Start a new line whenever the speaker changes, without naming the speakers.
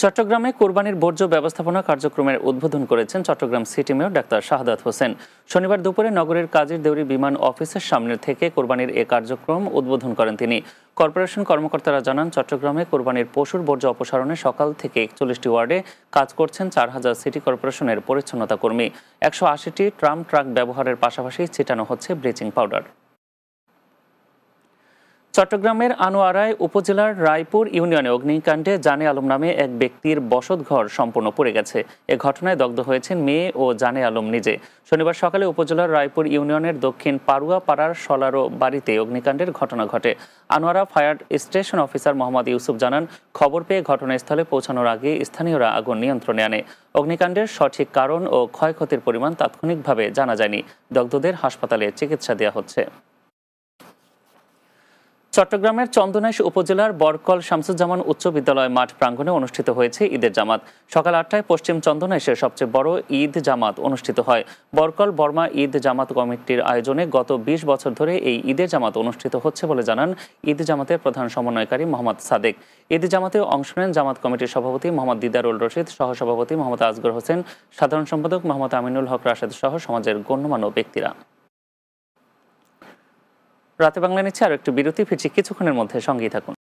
চট্টগ্রামে কোরবানির বর্জ্য ব্যবস্থাপনা কার্যক্রমের উদ্বোধন করেছেন Chittagong city mayor doctor Shahadat Hossain. শনিবার দুপুরে নগরের কাজীর দেউরি বিমান অফিসের সামনে থেকে কোরবানির এ কার্যক্রম উদ্বোধন করেন তিনি। কর্পোরেশন কর্মকর্তারা জানান, চট্টগ্রামে কোরবানির পশুর বর্জ্য অপসারণে সকাল থেকে 41টি ওয়ার্ডে কাজ করছেন 4000 সিটি কর্পোরেশনের পরিচ্ছন্নতা কর্মী। 180টি ট্রাক ব্যবহারের পাশাপাশি ছিটানো হচ্ছে ব্লিচিং পাউডার। চট্টগ্রামের আনোয়ারায় উপজেলার রায়পুর ইউনিয়নে অগ্নিকাণ্ডে জানে আলম নামে এক ব্যক্তির বসতঘর সম্পূর্ণ পুড়ে গেছে। এ ঘটনায় দগ্ধ হয়েছেন মেয়ে ও জানে আলম নিজে। শনিবার সকালে উপজেলার রায়পুর ইউনিয়নের দক্ষিণ পাড়ুয়া পাড়ার সলারো বাড়িতে অগ্নিকাণ্ডের ঘটনা ঘটে। Anwara fire station officer Mohammad Yusuf জানান, খবর পেয়ে ঘটনাস্থলে পৌঁছানোর আগে স্থানীয়রা আগুন নিয়ন্ত্রণে আনে। অগ্নিকাণ্ডের সঠিক কারণ ও ক্ষয়ক্ষতির পরিমাণ তাৎক্ষণিকভাবে জানা যায়নি। দগ্ধদের হাসপাতালে চিকিৎসা দেওয়া হচ্ছে। চট্টগ্রামের চন্দনাইশ উপজেলার বরকল শামসুজ্জামান উচ্চ বিদ্যালয় মাঠ প্রাঙ্গণে অনুষ্ঠিত হয়েছে ঈদের জামাত। সকাল 8টায় পশ্চিম চন্দনাইশের সবচেয়ে বড় ঈদ জামাত অনুষ্ঠিত হয়। বরকল বর্মা ঈদ জামাত কমিটির আয়োজনে গত 20 বছর ধরে এই ঈদের জামাত অনুষ্ঠিত হচ্ছে বলে জানান ঈদ জামাতের প্রধান সমন্বয়কারী মোহাম্মদ সাদেক। ঈদ জামাতে অংশ নেন জামাত কমিটির সভাপতি মোহাম্মদ দিদারুল রশিদ, সহসভাপতি মোহাম্মদ আসগর হোসেন, সাধারণ সম্পাদক মোহাম্মদ আমিনুল হক রাশেদ সহ সমাজের গণ্যমান্য ব্যক্তিরা। রাতে বাংলা নিচ্ছে আরো একটু বিরতি, ফিরছি কিছুক্ষণের মধ্যে, সঙ্গেই থাকুন।